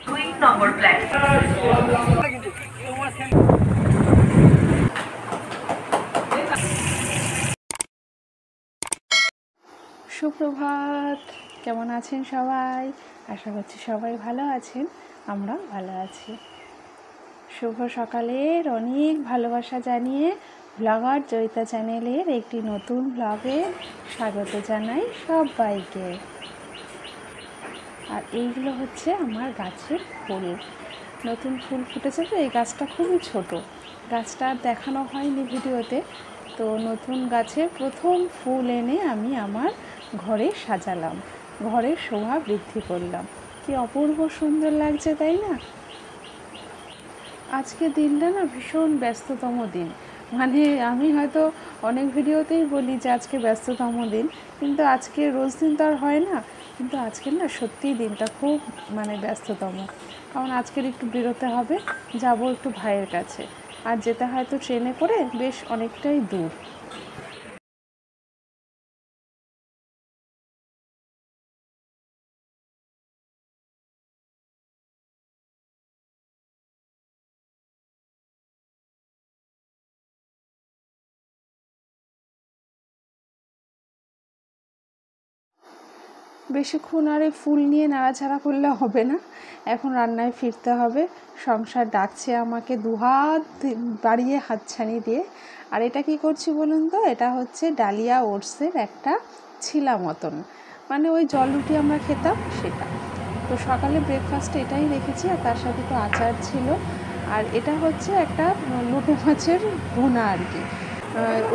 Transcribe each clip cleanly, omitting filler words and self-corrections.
2 নম্বর platform. সুপ্রভাত, কেমন আছেন সবাই? আশা করছি সবাই ভালো আছেন, আমরা ভালো আছি। শুভ সকালের অনেক ভালোবাসা জানিয়ে ব্লগার জয়িতা চ্যানেলের একটি নতুন ব্লগে স্বাগত জানাই সবাইকে। আর এইগুলো হচ্ছে আমার গাছের ফুল, নতুন ফুল ফুটেছে। তো এই গাছটা খুবই ছোট, গাছটা আর দেখানো হয়নি ভিডিওতে। তো নতুন গাছের প্রথম ফুল এনে আমি আমার ঘরে সাজালাম, ঘরের শোভা বৃদ্ধি করলাম। কি অপূর্ব সুন্দর লাগছে, তাই না? আজকের দিনটা না ভীষণ ব্যস্ততম দিন। মানে আমি হয়তো অনেক ভিডিওতেই বলি যে আজকে ব্যস্ততম দিন, কিন্তু আজকে রোজ দিন তো আর হয় না। কিন্তু আজকের না সত্যিই দিনটা খুব ব্যস্ততম। কারণ আজকের একটু বেরোতে হবে, যাব একটু ভাইয়ের কাছে। আর যেতে হয়তো ট্রেনে করে, বেশ অনেকটাই দূর। বেশিক্ষণ আর এই ফুল নিয়ে নাড়াচাড়া করলে হবে না, এখন রান্নায় ফিরতে হবে। সংসার ডাকছে আমাকে দুহাত বাড়িয়ে হাতছানি দিয়ে। আর এটা কি করছি বলুন তো? এটা হচ্ছে ডালিয়া ওটসের একটা ছিলা মতন, মানে ওই জল রুটি আমরা খেতাম সেটা। তো সকালে ব্রেকফাস্টে এটাই রেখেছি, আর তার সাথে তো আচার ছিল। আর এটা হচ্ছে একটা লোটে মাছের ভুনা আর কি।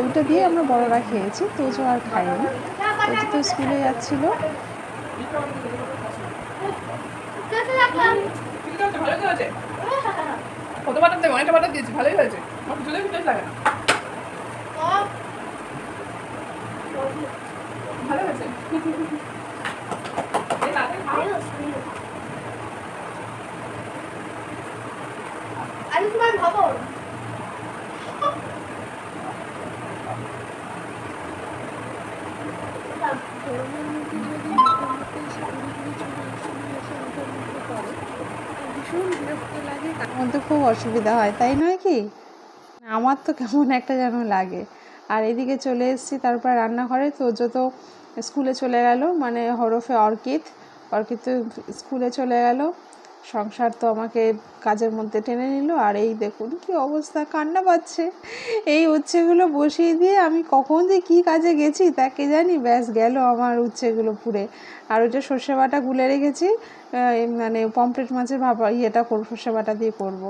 ওইটা দিয়ে আমরা বড়রা খেয়েছি, তোজো আর খাইনি। তোজো তো স্কুলে যাচ্ছিলো। কত বাটার দেবো? অনেকটা বাটার দিয়েছি, ভালোই হয়েছে। আমার কিছুতেই টেস্ট লাগে না, ভালো হয়েছে। আমি তোমার ভাবো ভীষণ বিরক্ত লাগে, তার মধ্যে খুব অসুবিধা হয়, তাই নয় কি? আমার তো কেমন একটা যেন লাগে। আর এদিকে চলে এসেছি তারপর রান্নাঘরে। তো যত স্কুলে চলে গেল, মানে হরফে অর্কিড, অর্কিড তো স্কুলে চলে গেল। সংসার তো আমাকে কাজের মধ্যে টেনে নিল। আর এই দেখুন কি অবস্থা, কান্না পাচ্ছে। এই উচ্ছেগুলো বসিয়ে দিয়ে আমি কখন যে কী কাজে গেছি তা কে জানি, ব্যাস গেল আমার উচ্ছেগুলো পুড়ে। আর ওই যে সর্ষে বাটা গুলে রেখেছি, মানে পমফ্রেট মাছের ইয়েটা করবো, সর্ষে বাটা দিয়ে করবো।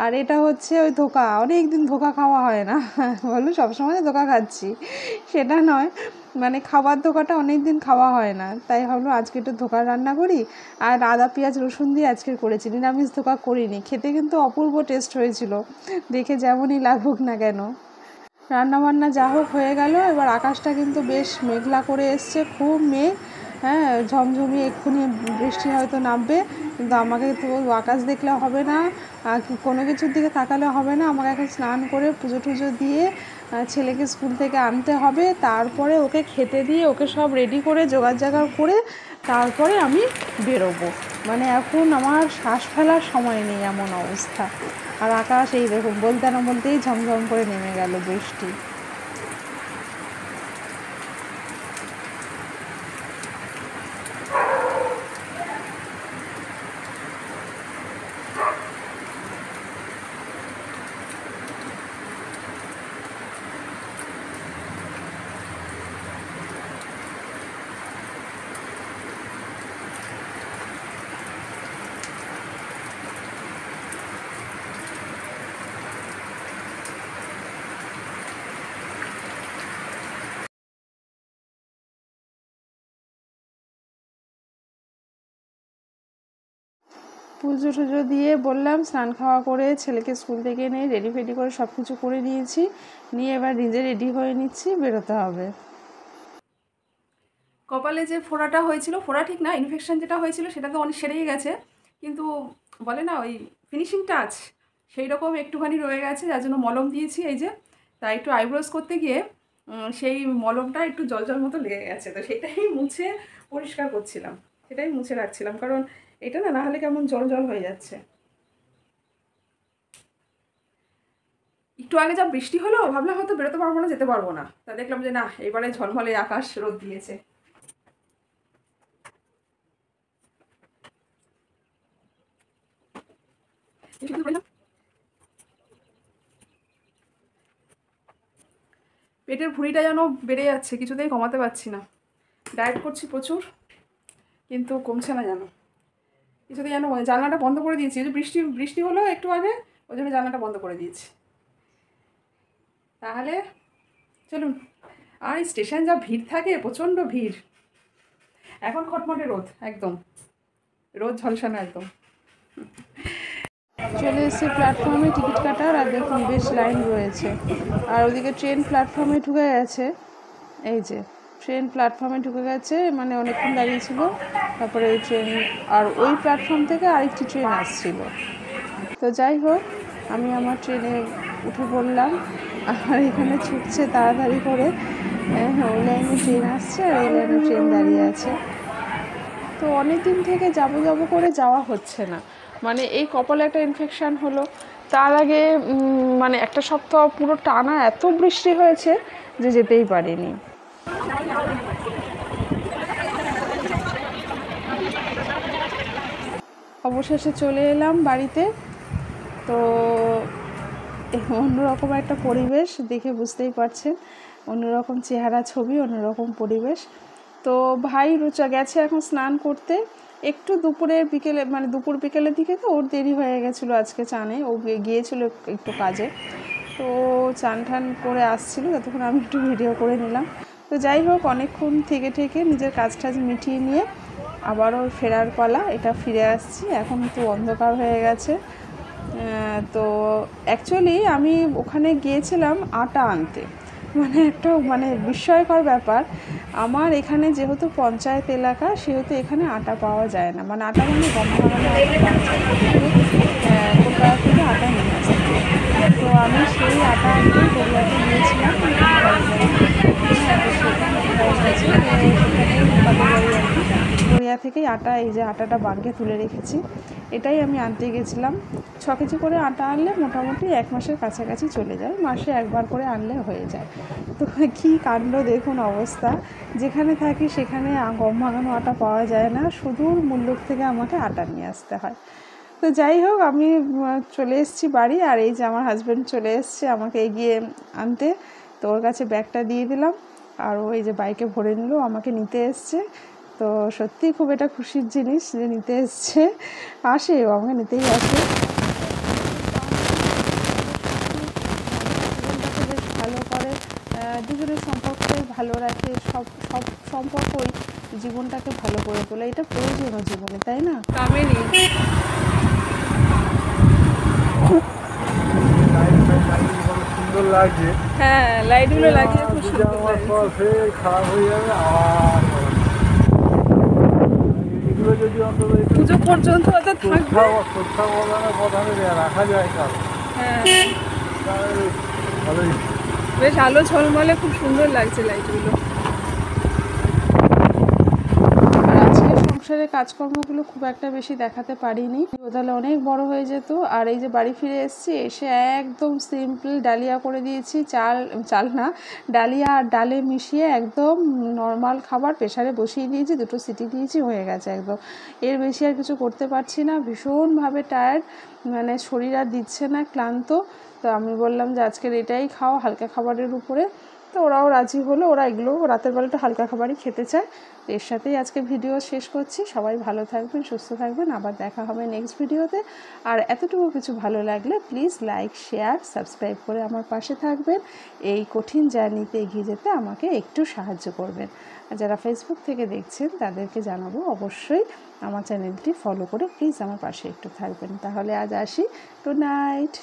আর এটা হচ্ছে ওই ধোকা, অনেক দিন ধোকা খাওয়া হয় না। বলো সবসময় ধোকা খাচ্ছি সেটা নয়, মানে খাবার ধোকাটা অনেক দিন খাওয়া হয় না, তাই ভাবলো আজকে একটু ধোকা রান্না করি। আর আদা পেঁয়াজ রসুন দিয়ে আজকে করেছি, নিরামিষ ধোকা করিনি। খেতে কিন্তু অপূর্ব টেস্ট হয়েছিল, দেখে যেমনই লাগুক না কেন। রান্নাবান্না যা হোক হয়ে গেল। এবার আকাশটা কিন্তু বেশ মেঘলা করে এসছে, খুব মেঘ। হ্যাঁ, ঝমঝমিয়ে এক্ষুনি বৃষ্টি হয়তো নামবে। কিন্তু আমাকে তো আকাশ দেখলে হবে না, কোনো কিছুর দিকে তাকালে হবে না। আমাকে এখন স্নান করে পুজো টুজো দিয়ে ছেলেকে স্কুল থেকে আনতে হবে, তারপরে ওকে খেতে দিয়ে ওকে সব রেডি করে জোগাড় জাগাড় করে তারপরে আমি বেরোবো। মানে এখন আমার শ্বাস ফেলার সময় নেই, এমন অবস্থা। আর আকাশ এই দেখুন, বলতে না বলতেই ঝমঝম করে নেমে গেল বৃষ্টি। পুজো টুজো দিয়ে বললাম, স্নান খাওয়া করে ছেলেকে স্কুল থেকে এনে রেডি ফেডি করে সব কিছু করে নিয়েছি, নিয়ে এবার নিজে রেডি হয়ে নিচ্ছি, বেরোতে হবে। কপালে যে ফোড়াটা হয়েছিল, ফোড়া ঠিক না, ইনফেকশন যেটা হয়েছিল সেটা তো অনেক সেরেই গেছে, কিন্তু বলে না ওই ফিনিশিং টাচ সেই রকম একটুখানি রয়ে গেছে, যার জন্য মলম দিয়েছি এই যে। তাই একটু আইব্রোজ করতে গিয়ে সেই মলমটা একটু জল জল মতো লেগে গেছে, তো সেটাই মুছে পরিষ্কার করছিলাম, সেটাই মুছে রাখছিলাম। কারণ এটা না হলে কেমন জল জল হয়ে যাচ্ছে। একটু আগে যা বৃষ্টি হলো, ভাবলাম হয়তো বেরোতে পারবো না, যেতে পারবো না, তা দেখলাম যে না, এবারে ঝলমলে আকাশ, রোদ দিয়েছে। পেটের ভুঁড়িটা যেন বেড়ে যাচ্ছে, কিছুতেই কমাতে পারছি না। ডায়েট করছি প্রচুর, কিন্তু কমছে না যেন, কিছুতেই যেন। জানলাটা বন্ধ করে দিয়েছি, যে বৃষ্টি বৃষ্টি হলো একটু আগে, ওই জন্য জানলাটা বন্ধ করে দিয়েছি। তাহলে চলুন। আর এই স্টেশন যা ভিড় থাকে, প্রচণ্ড ভিড়। এখন খটমটে রোদ, একদম রোদ ঝলসানো একদম। চলে এসেছি প্ল্যাটফর্মে টিকিট কাটার, আর দেখুন বেশ লাইন রয়েছে। আর ওদিকে ট্রেন প্ল্যাটফর্মে ঢুকে গেছে, এই যে ট্রেন প্ল্যাটফর্মে ঢুকে গেছে, মানে অনেকক্ষণ দাঁড়িয়েছিল। তারপরে ওই ট্রেন, আর ওই প্ল্যাটফর্ম থেকে আরেকটি ট্রেন আসছিল। তো যাই হোক, আমি আমার ট্রেনে উঠে পড়লাম। আর এখানে ছুটছে তাড়াতাড়ি করে, ওই লাইনে ট্রেন আসছে আর এই লাইনে ট্রেন দাঁড়িয়ে আছে। তো অনেক দিন থেকে যাবো করে যাওয়া হচ্ছে না, মানে এই কপালে একটা ইনফেকশান হলো। তার আগে মানে একটা সপ্তাহ পুরো টানা এত বৃষ্টি হয়েছে যে যেতেই পারিনি। অবশেষে চলে এলাম বাড়িতে। তো অন্যরকম একটা পরিবেশ, দেখে বুঝতেই পারছেন, অন্যরকম চেহারা, ছবি, অন্যরকম পরিবেশ। তো ভাই রুচা গেছে এখন স্নান করতে। একটু দুপুরের বিকেলে, মানে দুপুর বিকেলের দিকে, তো ওর দেরি হয়ে গেছিলো আজকে চানে, ও গিয়েছিল একটু কাজে। তো চান টান করে আসছিলো, ততক্ষণ আমি একটু ভিডিও করে নিলাম। তো যাই হোক, অনেকক্ষণ থেকে নিজের কাজ টাজ মিটিয়ে নিয়ে আবারও ফেরার পালা। এটা ফিরে আসছি, এখন তো অন্ধকার হয়ে গেছে। তো অ্যাকচুয়ালি আমি ওখানে গিয়েছিলাম আটা আনতে, মানে একটা মানে বিস্ময়কর ব্যাপার। আমার এখানে যেহেতু পঞ্চায়েত এলাকা, সেহেতু এখানে আটা পাওয়া যায় না, মানে আটা মানে গম ভাঙানো আটা পাওয়া যায় না, কলকাতা থেকে আটা নিয়ে আসতে। তো আমি সেই আটা আনতে গড়িয়াতে গিয়েছিলাম, গড়িয়া থেকেই আটা, এই যে আটাটা বাগে তুলে রেখেছি, এটাই আমি আনতে গেছিলাম। 6 কেজি করে আটা আনলে মোটামুটি 1 মাসের কাছাকাছি চলে যায়, মাসে একবার করে আনলে হয়ে যায়। তো কী কাণ্ড দেখুন অবস্থা, যেখানে থাকি সেখানে গম ভাঙানো আটা পাওয়া যায় না, সুদূর মুল্লুক থেকে আমাকে আটা নিয়ে আসতে হয়। তো যাই হোক, আমি চলে এসেছি বাড়ি, আর এই যে আমার হাজব্যান্ড চলে এসছে আমাকে এগিয়ে আনতে। তো ওর কাছে ব্যাগটা দিয়ে দিলাম, আর ও এই যে বাইকে ভরে নিল, আমাকে নিতে এসছে। তো সত্যিই খুব এটা খুশির জিনিস যে নিতে এসছে, আসে ও আমাকে নিতেই আসে। বেশ ভালো করে, দুজনের সম্পর্কটাই ভালো রাখে, সব সব সম্পর্কই জীবনটাকে ভালো করে তোলে, এটা প্রয়োজনীয় জীবনে, তাই না? কামেনি সুন্দর লাগছে। হ্যাঁ, লাইটগুলো লাগিয়ে খুব সুন্দর লাগছে। খারাপ হয়ে যাবে আবার, এগুলো যদি অন্তত পুজো পর্যন্ত হয়তো থাকবে। প্রধানে রাখা যায় কারণ, হ্যাঁ, তাহলে ভালোই। বেশ আলো ঝলমলে, খুব সুন্দর লাগছে লাইটগুলো। আর আজকে সংসারের কাজকর্মগুলো খুব একটা বেশি দেখাতে পারিনি, তাহলে অনেক বড় হয়ে যেত। আর এই যে বাড়ি ফিরে এসেছি, এসে একদম সিম্পল ডালিয়া করে দিয়েছি, চাল না, ডালিয়া আর ডালে মিশিয়ে একদম নর্মাল খাবার প্রেশারে বসিয়ে দিয়েছি, 2টো সিটি দিয়েছি, হয়ে গেছে একদম। এর বেশি আর কিছু করতে পারছি না, ভীষণভাবে টায়ার্ড, মানে শরীর আর দিচ্ছে না, ক্লান্ত। তো আমি বললাম যে আজকের এটাই খাও, হালকা খাবারের উপরে। তো ওরাও রাজি হলো, ওরা এগুলো রাতের বেলাটা হালকা খাবারই খেতে চায়। এর সাথেই আজকে ভিডিও শেষ করছি। সবাই ভালো থাকবেন, সুস্থ থাকবেন, আবার দেখা হবে নেক্সট ভিডিওতে। আর এতটুকু কিছু ভালো লাগলে প্লিজ লাইক, শেয়ার, সাবস্ক্রাইব করে আমার পাশে থাকবেন। এই কঠিন জার্নিতে এগিয়ে যেতে আমাকে একটু সাহায্য করবেন। আর যারা ফেসবুক থেকে দেখছেন তাদেরকে জানাবো অবশ্যই আমার চ্যানেলটি ফলো করে প্লিজ আমার পাশে একটু থাকবেন। তাহলে আজ আসি, গুড নাইট।